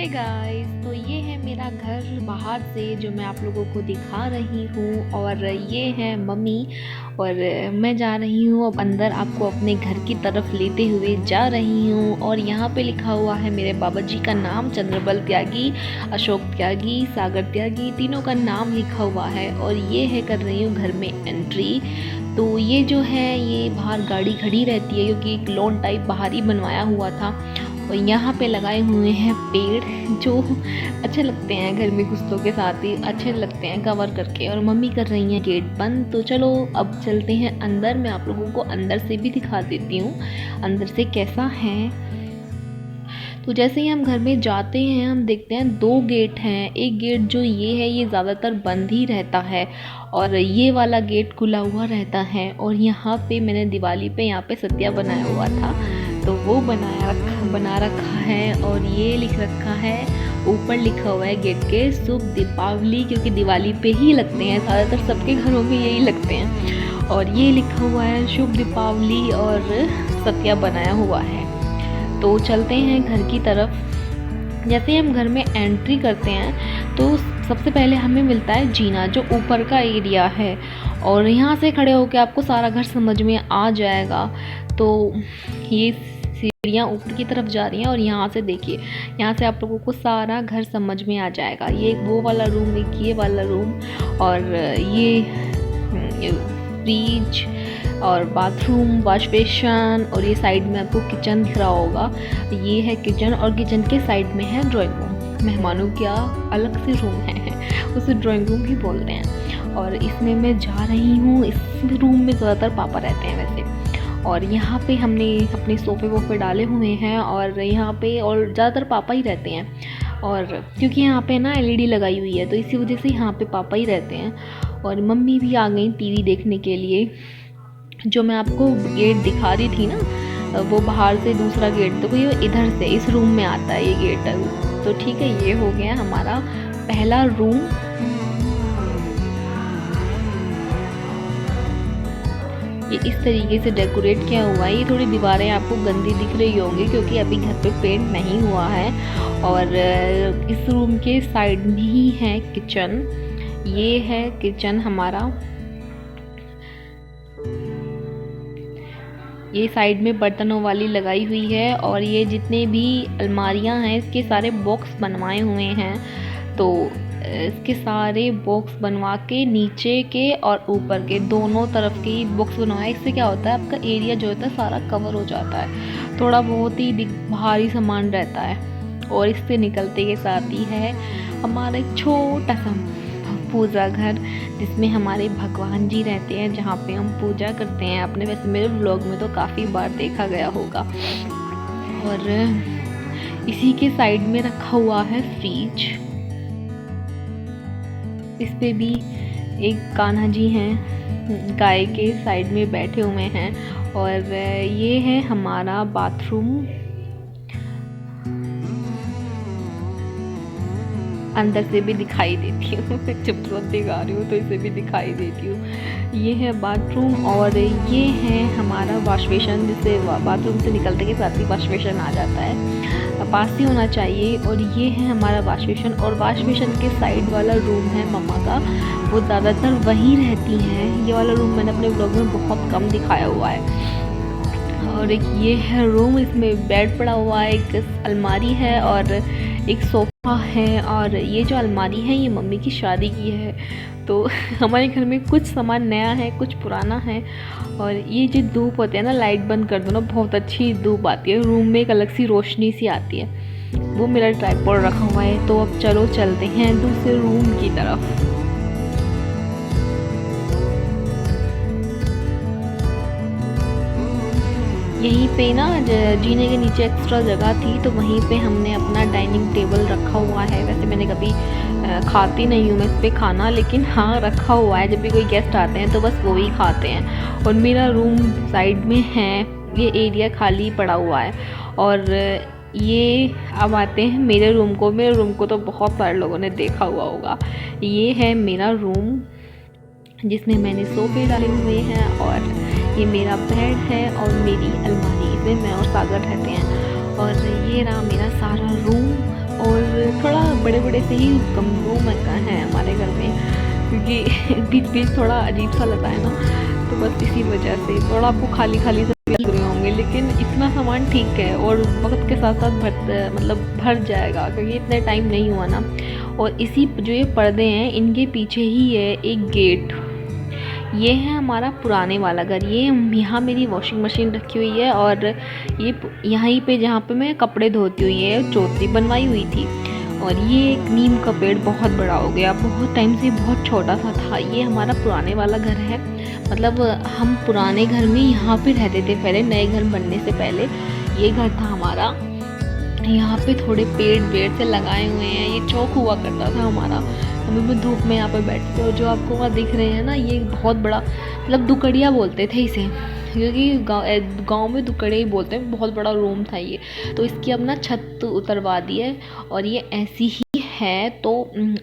Guys, तो ये है मेरा घर बाहर से जो मैं आप लोगों को दिखा रही हूँ। और ये है मम्मी और मैं जा रही हूँ अब अंदर, आपको अपने घर की तरफ लेते हुए जा रही हूँ। और यहाँ पे लिखा हुआ है मेरे बाबा जी का नाम, चंद्रबल त्यागी, अशोक त्यागी, सागर त्यागी, तीनों का नाम लिखा हुआ है। और ये है कर रही हूँ घर में एंट्री। तो ये जो है ये बाहर गाड़ी खड़ी रहती है क्योंकि एक लॉन टाइप बाहर ही बनवाया हुआ था। और यहाँ पे लगाए हुए हैं पेड़ जो अच्छे लगते हैं, घर में घुसतों के साथ ही अच्छे लगते हैं कवर करके। और मम्मी कर रही हैं गेट बंद। तो चलो अब चलते हैं अंदर, मैं आप लोगों को अंदर से भी दिखा देती हूँ अंदर से कैसा है। तो जैसे ही हम घर में जाते हैं हम देखते हैं दो गेट हैं। एक गेट जो ये है ये ज़्यादातर बंद ही रहता है और ये वाला गेट खुला हुआ रहता है। और यहाँ पे मैंने दिवाली पे यहाँ पे सत्या बनाया हुआ था तो वो बना रखा है। और ये लिख रखा है, ऊपर लिखा हुआ है गेट के, शुभ दीपावली, क्योंकि दिवाली पे ही लगते हैं, ज़्यादातर सबके घरों में यही लगते हैं। और ये लिखा हुआ है शुभ दीपावली और सत्या बनाया हुआ है। तो चलते हैं घर की तरफ। जैसे हम घर में एंट्री करते हैं तो सबसे पहले हमें मिलता है जीना जो ऊपर का एरिया है। और यहाँ से खड़े होकर आपको सारा घर समझ में आ जाएगा। तो ये सीढ़ियाँ ऊपर की तरफ जा रही हैं और यहाँ से देखिए, यहाँ से आप लोगों को सारा घर समझ में आ जाएगा। ये एक वो वाला रूम, एक ये वाला रूम, और ये फ्रिज और बाथरूम, वॉश बेसिन, और ये साइड में आपको किचन दिख रहा होगा। ये है किचन और किचन के साइड में है ड्राइंग रूम। मेहमानों का अलग से रूम है, उसे ड्राइंग रूम भी बोलते हैं। और इसमें मैं जा रही हूँ। इस रूम में ज़्यादातर पापा रहते हैं वैसे। और यहाँ पे हमने अपने सोफ़े वोफ़े डाले हुए हैं और यहाँ पे और ज़्यादातर पापा ही रहते हैं। और क्योंकि यहाँ पे ना एलईडी लगाई हुई है तो इसी वजह से यहाँ पे पापा ही रहते हैं। और मम्मी भी आ गई टीवी देखने के लिए। जो मैं आपको गेट दिखा रही थी ना, वो बाहर से दूसरा गेट, तो ये इधर से इस रूम में आता है ये गेट। तो ठीक है, ये हो गया हमारा पहला रूम। ये इस तरीके से डेकोरेट किया हुआ है। ये थोड़ी दीवारें आपको गंदी दिख रही होंगी क्योंकि अभी घर पे पेंट नहीं हुआ है। और इस रूम के साइड में ही है किचन। ये है किचन हमारा। ये साइड में बर्तनों वाली लगाई हुई है। और ये जितने भी अलमारियां हैं इसके सारे बॉक्स बनवाए हुए हैं। तो इसके सारे बॉक्स बनवा के नीचे के और ऊपर के दोनों तरफ के बॉक्स बनवाए। इससे क्या होता है, आपका एरिया जो होता है सारा कवर हो जाता है, थोड़ा बहुत ही भारी सामान रहता है। और इससे निकलते के साथ ही है हमारा एक छोटा सा पूजा घर जिसमें हमारे भगवान जी रहते हैं, जहाँ पे हम पूजा करते हैं अपने। वैसे मेरे व्लॉग में तो काफ़ी बार देखा गया होगा। और इसी के साइड में रखा हुआ है फ्रिज। इस पे भी एक कान्हा जी हैं, गाय के साइड में बैठे हुए हैं। और ये है हमारा बाथरूम। अंदर से भी दिखाई देती हूँ जब दिखा रही हूँ तो इसे भी दिखाई देती हूँ। ये है बाथरूम। और ये है हमारा वॉश बेसिन, जिससे बाथरूम से निकलते के साथ ही वॉश बेसिन आ जाता है, पास ही होना चाहिए। और ये है हमारा वॉश बेसिन। और वॉश बेसिन के साइड वाला रूम है मम्मा का, वो ज़्यादातर वहीं रहती हैं। ये वाला रूम मैंने अपने ब्लॉग में बहुत कम दिखाया हुआ है। और एक ये है रूम, इसमें बेड पड़ा हुआ है, एक अलमारी है और एक सोफ़ा है। और ये जो अलमारी है ये मम्मी की शादी की है। तो हमारे घर में कुछ सामान नया है, कुछ पुराना है। और ये जो धूप होते हैं ना, लाइट बंद कर दो ना, बहुत अच्छी धूप आती है, रूम में एक अलग सी रोशनी सी आती है। वो मेरा ट्राइपॉड रखा हुआ है। तो अब चलो चलते हैं दूसरे रूम की तरफ। यहीं पे ना जीने के नीचे एक्स्ट्रा जगह थी तो वहीं पे हमने अपना डाइनिंग टेबल रखा हुआ है। वैसे मैंने कभी खाती नहीं हूँ मैं इस पे खाना, लेकिन हाँ रखा हुआ है, जब भी कोई गेस्ट आते हैं तो बस वो ही खाते हैं। और मेरा रूम साइड में है, ये एरिया खाली पड़ा हुआ है। और ये अब आते हैं मेरे रूम को। मेरे रूम को तो बहुत सारे लोगों ने देखा हुआ होगा। ये है मेरा रूम जिसमें मैंने सोफ़े डाले हुए हैं। और ये मेरा बेड है और मेरी अलमारी, इसमें मैं और सागर रहते हैं। और ये रहा मेरा सारा रूम। और बड़े बड़े से ही कमरों में का है हमारे घर में, क्योंकि बीच बीच थोड़ा अजीब सा लगता है ना, तो बस इसी वजह से थोड़ा आपको खाली खाली से फील हो रहे होंगे, लेकिन इतना सामान ठीक है और वक्त के साथ साथ भर जाएगा, क्योंकि इतने टाइम नहीं हुआ ना। और इसी जो ये पर्दे हैं इनके पीछे ही है एक गेट। ये है हमारा पुराने वाला घर। ये यहाँ मेरी वॉशिंग मशीन रखी हुई है, और ये यहीं पे जहाँ पे मैं कपड़े धोती हुई है चौतरी बनवाई हुई थी। और ये एक नीम का पेड़ बहुत बड़ा हो गया, बहुत टाइम से बहुत छोटा सा था। ये हमारा पुराने वाला घर है, मतलब हम पुराने घर में यहाँ पे रहते थे पहले, नए घर बनने से पहले ये घर था हमारा। यहाँ पे थोड़े पेड़ से लगाए हुए हैं, ये चौक हुआ करता था हमारा। हम लोग धूप में यहाँ पे बैठते थे, और जो आपको वहाँ दिख रहे हैं ना, ये बहुत बड़ा, मतलब दुकड़िया बोलते थे इसे, क्योंकि गांव में दुकड़े ही बोलते हैं। बहुत बड़ा रूम था ये, तो इसकी अब ना छत उतरवा दी है, और ये ऐसी ही है। तो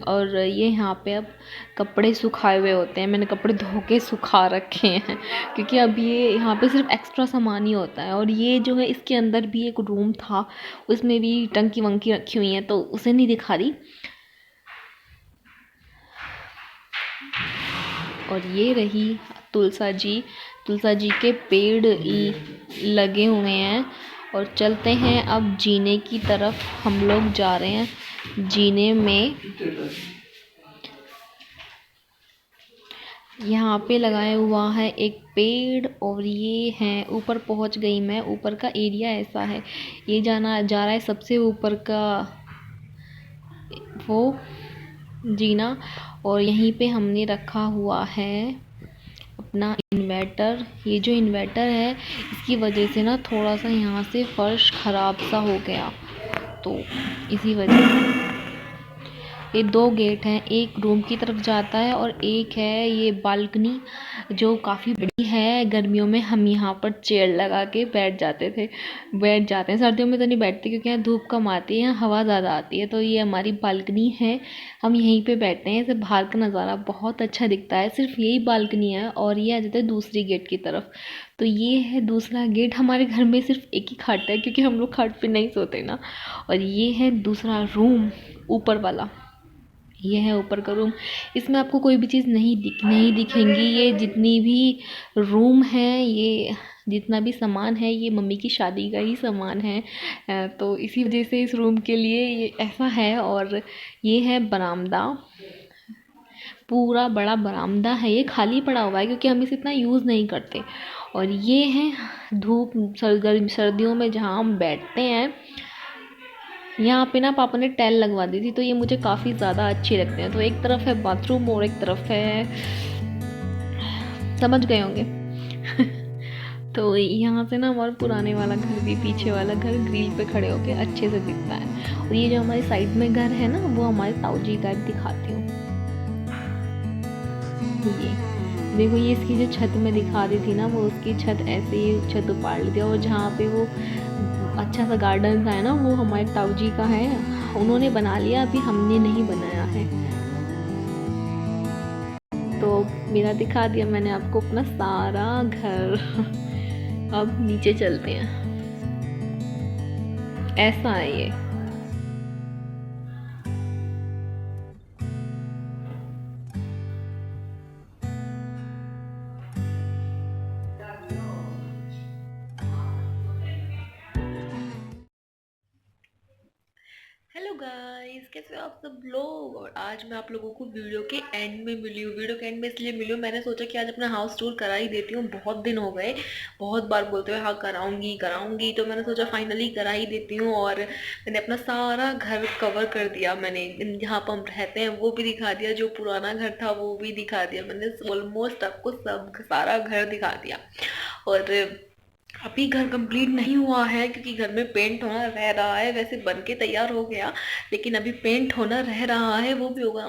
और ये यहाँ पे अब कपड़े सुखाए हुए होते हैं, मैंने कपड़े धो के सुखा रखे हैं, क्योंकि अब ये यहाँ पे सिर्फ एक्स्ट्रा सामान ही होता है। और ये जो है इसके अंदर भी एक रूम था, उसमें भी टंकी वंकी रखी हुई है, तो उसे नहीं दिखा रही। और ये रही तुलसा जी के पेड़ लगे हुए हैं। और चलते हैं अब जीने की तरफ, हम लोग जा रहे हैं जीने में। यहाँ पे लगाया हुआ है एक पेड़, और ये है ऊपर पहुँच गई मैं। ऊपर का एरिया ऐसा है, ये जा रहा है सबसे ऊपर का वो जीना। और यहीं पे हमने रखा हुआ है अपना इन्वर्टर। ये जो इन्वर्टर है इसकी वजह से ना थोड़ा सा यहाँ से फर्श ख़राब सा हो गया, तो इसी वजह से ये दो गेट हैं, एक रूम की तरफ जाता है और एक है ये बालकनी, जो काफ़ी बड़ी है। गर्मियों में हम यहाँ पर चेयर लगा के बैठ जाते हैं। सर्दियों में तो नहीं बैठते, क्योंकि यहाँ धूप कम आती है, यहाँ हवा ज़्यादा आती है। तो ये हमारी बालकनी है, हम यहीं पे बैठते हैं। इसे बाहर का नज़ारा बहुत अच्छा दिखता है। सिर्फ यही बालकनी है, और ये आ जाता है दूसरी गेट की तरफ। तो ये है दूसरा गेट। हमारे घर में सिर्फ एक ही खाट है, क्योंकि हम लोग खाट पे नहीं सोते ना। और ये है दूसरा रूम, ऊपर वाला। ये है ऊपर का रूम। इसमें आपको कोई भी चीज़ नहीं दिखेंगी। ये जितनी भी रूम है, ये जितना भी सामान है, ये मम्मी की शादी का ही सामान है। तो इसी वजह से इस रूम के लिए ये ऐसा है। और ये है बरामदा, पूरा बड़ा बरामदा है। ये खाली पड़ा हुआ है, क्योंकि हम इसे इतना यूज़ नहीं करते। और ये है धूप सर्दियों में जहाँ हम बैठते हैं। यहाँ पे ना पापा ने टाइल लगवा दी थी, तो ये मुझे काफ़ी ज़्यादा अच्छे लगते हैं। तो एक तरफ है बाथरूम और एक तरफ है, समझ गए होंगे। तो यहाँ से ना हमारा पुराने वाला घर भी, पीछे वाला घर ग्रिल पे खड़े होके अच्छे से दिखता है। और ये जो हमारी साइड में घर है ना, वो हमारे ताऊ जी का दिखाती हूँ। ये देखो, ये इसकी जो छत में दिखा दी थी ना, वो उसकी छत ऐसे ही छत उपाड़ ली थी। और जहाँ पे वो अच्छा सा गार्डन था है ना, वो हमारे ताऊ जी का है, उन्होंने बना लिया, अभी हमने नहीं बनाया है। तो मेरा दिखा दिया मैंने आपको अपना सारा घर। अब नीचे चलते हैं, ऐसा है ये। हेलो गाइस, कैसे हो आप सब लोग। और आज मैं आप लोगों को वीडियो के एंड में मिली हूँ। वीडियो के एंड में इसलिए मिली हूँ, मैंने सोचा कि आज अपना हाउस टूर करा ही देती हूँ। बहुत दिन हो गए, बहुत बार बोलते हुए हाँ कराऊंगी, तो मैंने सोचा फाइनली करा ही देती हूँ। और मैंने अपना सारा घर कवर कर दिया। मैंने जहाँ पर हम रहते हैं वो भी दिखा दिया, जो पुराना घर था वो भी दिखा दिया। मैंने ऑलमोस्ट आपको सारा घर दिखा दिया। और अभी घर कंप्लीट नहीं हुआ है, क्योंकि घर में पेंट होना रह रहा है। वैसे बन के तैयार हो गया, लेकिन अभी पेंट होना रह रहा है, वो भी होगा,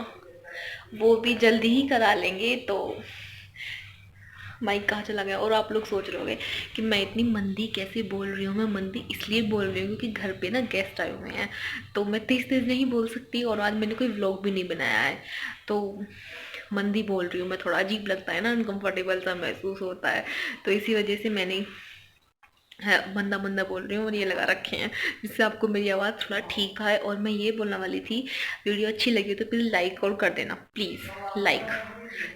वो भी जल्दी ही करा लेंगे। तो माइक कहाँ चला गया। और आप लोग सोच रहे होंगे कि मैं इतनी मंदी कैसे बोल रही हूँ। मैं मंदी इसलिए बोल रही हूँ क्योंकि घर पे ना गेस्ट आए हुए हैं, तो मैं तेज नहीं बोल सकती। और आज मैंने कोई व्लॉग भी नहीं बनाया है, तो मंदी बोल रही हूँ मैं। थोड़ा अजीब लगता है ना, अनकंफर्टेबल सा महसूस होता है, तो इसी वजह से मैंने है मंदा मंदा बोल रही हूँ और ये लगा रखे हैं जिससे आपको मेरी आवाज़ थोड़ा ठीक आए। और मैं ये बोलने वाली थी, वीडियो अच्छी लगी तो प्लीज़ लाइक और कर देना, please like,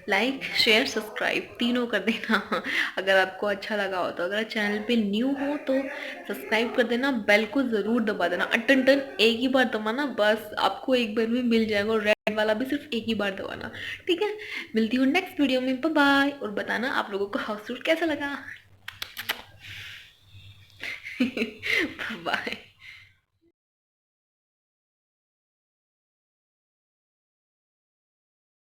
like share subscribe तीनों कर देना अगर आपको अच्छा लगा हो तो। अगर चैनल पे न्यू हो तो सब्सक्राइब कर देना, बेल को ज़रूर दबा देना, टन टन एक ही बार दबाना, बस आपको एक बार में मिल जाएगा। और रेड वाला भी सिर्फ एक ही बार दबाना, ठीक है। मिलती हूँ नेक्स्ट वीडियो में, बाय बाय। और बताना आप लोगों को हाउस टूर कैसा लगा। बाय।